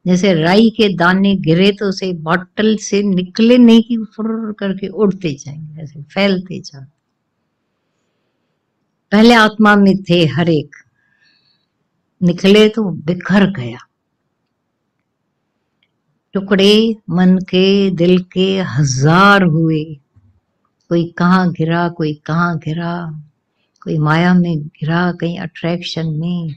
जैसे राई के दाने गिरे तो उसे बॉटल से निकले नहीं कि फुर करके उड़ते जाएंगे, ऐसे फैलते जाए। पहले आत्मा में थे हर एक, निकले तो बिखर गया। टुकड़े मन के दिल के हजार हुए, कोई कहाँ गिरा कोई कहाँ गिरा, कोई माया में गिरा, कहीं अट्रैक्शन में,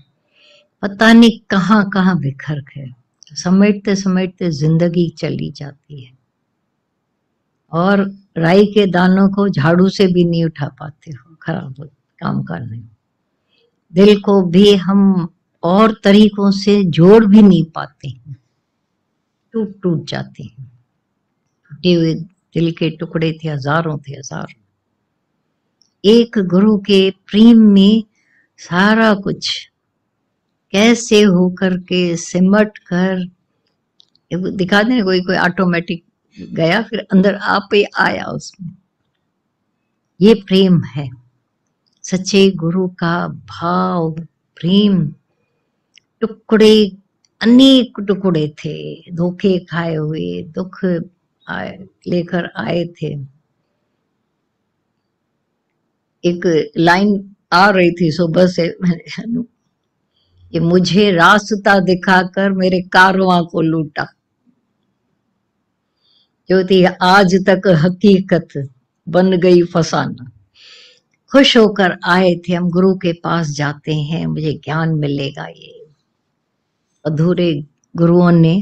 पता नहीं कहाँ कहाँ बिखर गए। समेटते समेटते जिंदगी चली जाती है। और राई के दानों को झाड़ू से भी नहीं उठा पाते हो, खराब हो काम का नहीं। दिल को भी हम और तरीकों से जोड़ भी नहीं पाते हैं, टूट टूट जाते हैं। टूटे हुए दिल के टुकड़े थे हजारों, थे हजार। एक गुरु के प्रेम में सारा कुछ कैसे होकर के सिमट कर दिखा दें। कोई कोई ऑटोमेटिक गया, फिर अंदर आप ही आया उसमें। ये प्रेम है, सच्चे गुरु का भाव प्रेम। टुकड़े अनेक टुकड़े थे, धोखे खाए हुए, दुख लेकर आए थे। एक लाइन आ रही थी सुबह से, ये मुझे रास्ता दिखाकर मेरे कारवां को लूटा, जो थी आज तक हकीकत बन गई फसाना। खुश होकर आए थे हम, गुरु के पास जाते हैं मुझे ज्ञान मिलेगा। ये अधूरे गुरुओं ने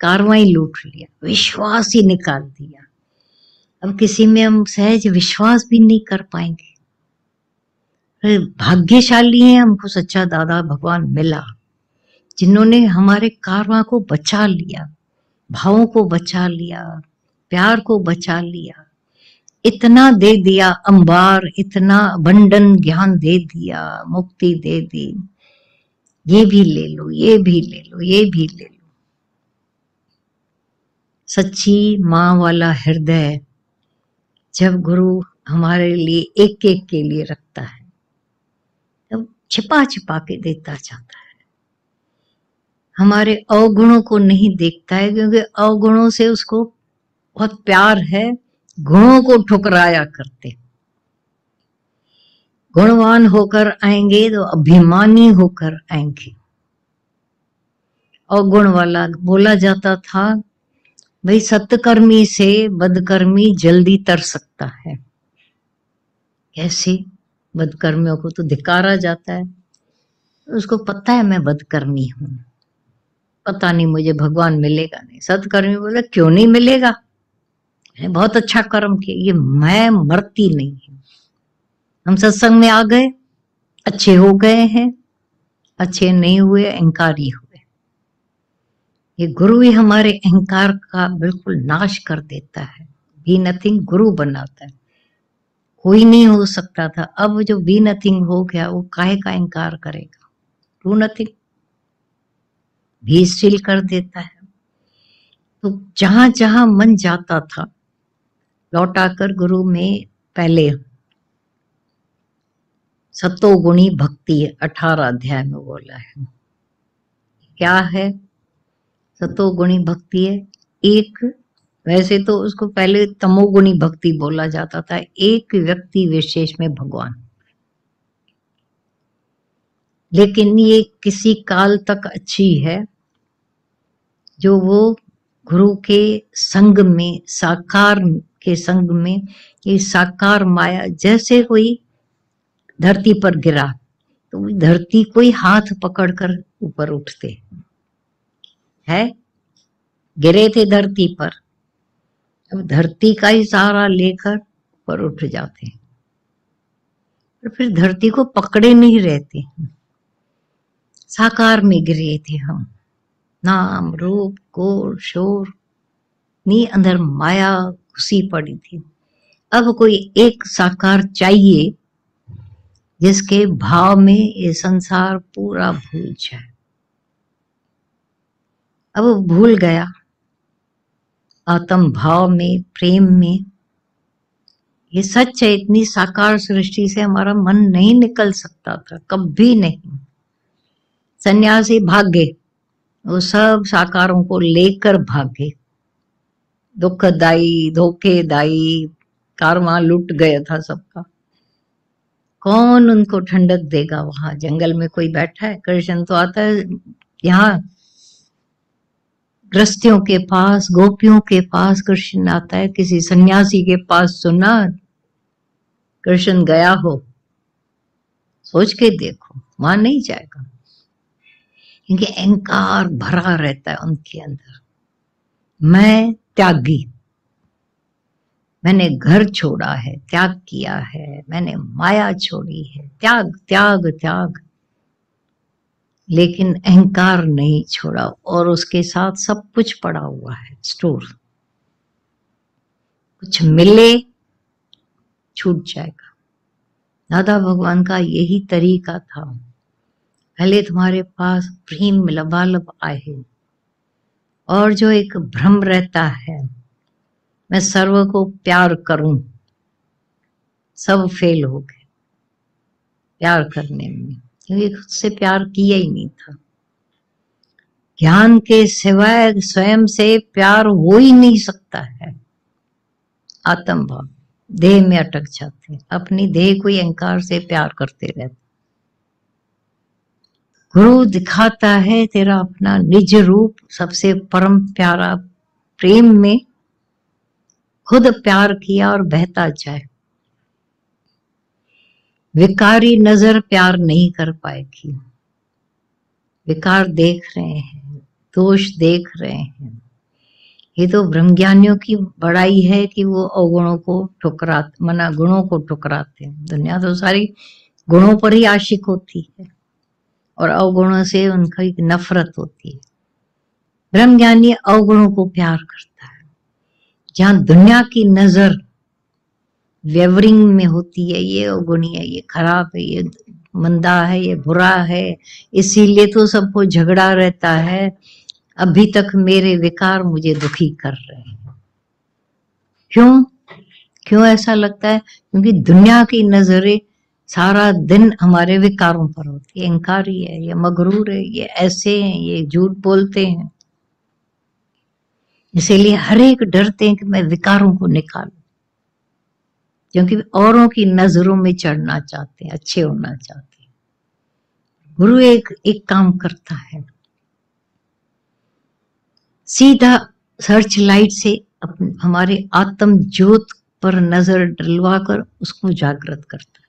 कारवां लूट लिया, विश्वास ही निकाल दिया। अब किसी में हम सहज विश्वास भी नहीं कर पाएंगे। भाग्यशाली हैं हमको सच्चा दादा भगवान मिला, जिन्होंने हमारे कारवां को बचा लिया, भावों को बचा लिया, प्यार को बचा लिया, इतना दे दिया अंबार, इतना बंडन ज्ञान दे दिया, मुक्ति दे दी। ये भी ले लो, ये भी ले लो, ये भी ले लो। सच्ची माँ वाला हृदय जब गुरु हमारे लिए एक एक के लिए रखता है, तब छिपा छिपा के देता जाता है। हमारे अवगुणों को नहीं देखता है, क्योंकि अवगुणों से उसको बहुत प्यार है। गुणों को ठुकराया करते। गुणवान होकर आएंगे तो अभिमानी होकर आएंगे। और गुण वाला बोला जाता था, भाई सत्कर्मी से बदकर्मी जल्दी तर सकता है। कैसे? बदकर्मियों को तो धिकारा जाता है, उसको पता है मैं बदकर्मी हूं, पता नहीं मुझे भगवान मिलेगा नहीं। सत्कर्मी बोले क्यों नहीं मिलेगा, मैंने बहुत अच्छा कर्म किया, ये मैं मरती नहीं हूं। हम सत्संग में आ गए, अच्छे हो गए हैं, अच्छे नहीं हुए अहंकारी हुए। ये गुरु ही हमारे अहंकार का बिल्कुल नाश कर देता है। बी नथिंग गुरु बनाता है। कोई नहीं हो सकता था, अब जो बी नथिंग हो गया वो काहे का अहंकार करेगा। डू नथिंग भी स्टिल कर देता है। तो जहां जहां मन जाता था लौटाकर गुरु में पहले सतोगुणी भक्ति 18 अध्याय में बोला है। क्या है सतोगुणी भक्ति? है एक, वैसे तो उसको पहले तमोगुणी भक्ति बोला जाता था, एक व्यक्ति विशेष में भगवान। लेकिन ये किसी काल तक अच्छी है, जो वो गुरु के संग में, साकार के संग में, ये साकार माया जैसे कोई धरती पर गिरा तो धरती को ही हाथ पकड़कर ऊपर उठते है। गिरे थे धरती पर, अब धरती का ही सहारा लेकर ऊपर उठ जाते हैं। और फिर धरती को पकड़े नहीं रहते, साकार में गिरे थे हम। नाम रूप गोर शोर नी अंदर माया घुसी पड़ी थी। अब कोई एक साकार चाहिए जिसके भाव में ये संसार पूरा भूल जाए। अब वो भूल गया आत्म भाव में, प्रेम में। ये सच है, इतनी साकार सृष्टि से हमारा मन नहीं निकल सकता था, कभी नहीं। सन्यासी भाग गए, वो सब साकारों को लेकर भागे। दुखदाई, धोखेदाई, कारवां लुट गया था सबका। कौन उनको ठंडक देगा? वहां जंगल में कोई बैठा है? कृष्ण तो आता है यहाँ गृहस्थियों के पास, गोपियों के पास कृष्ण आता है। किसी सन्यासी के पास सुना कृष्ण गया हो? सोच के देखो, वहां नहीं जाएगा, क्योंकि अहंकार भरा रहता है उनके अंदर। मैं त्यागी, मैंने घर छोड़ा है, त्याग किया है, मैंने माया छोड़ी है, त्याग त्याग त्याग। लेकिन अहंकार नहीं छोड़ा, और उसके साथ सब कुछ पड़ा हुआ है स्टोर। कुछ मिले छूट जाएगा। दादा भगवान का यही तरीका था। पहले तुम्हारे पास प्रेम लबालब आए, और जो एक भ्रम रहता है मैं सर्व को प्यार करूं, सब फेल हो गए प्यार करने में, क्योंकि खुद से प्यार किया ही नहीं था। ज्ञान के सिवाय स्वयं से प्यार हो ही नहीं सकता है। आत्म भाव देह में अटक जाते हैं, अपनी देह को अहंकार से प्यार करते रहते। गुरु दिखाता है तेरा अपना निज रूप, सबसे परम प्यारा प्रेम में खुद प्यार किया और बहता जाए। विकारी नजर प्यार नहीं कर पाएगी। विकार देख रहे हैं, दोष देख रहे हैं, ये तो ब्रह्मज्ञानियों की बड़ाई है कि वो अवगुणों को ठुकराते, मना गुणों को ठुकराते हैं। दुनिया तो सारी गुणों पर ही आशिक होती है, और अवगुणों से उनका एक नफरत होती है। ब्रह्मज्ञानी अवगुणों को प्यार करता है। जहां दुनिया की नजर वेवरिंग में होती है, ये अवगुणी है, ये खराब है, ये मंदा है, ये बुरा है, इसीलिए तो सबको झगड़ा रहता है, अभी तक मेरे विकार मुझे दुखी कर रहे हैं। क्यों क्यों ऐसा लगता है? क्योंकि दुनिया की नजरें सारा दिन हमारे विकारों पर होती है। अहंकारी है, ये मगरूर है, ये ऐसे हैं, ये झूठ बोलते हैं। इसीलिए हर एक डरते हैं कि मैं विकारों को निकालूं, क्योंकि औरों की नजरों में चढ़ना चाहते हैं, अच्छे होना चाहते हैं। गुरु एक काम करता है, सीधा सर्च लाइट से हमारे आत्म ज्योत पर नजर डलवा कर उसको जागृत करता है।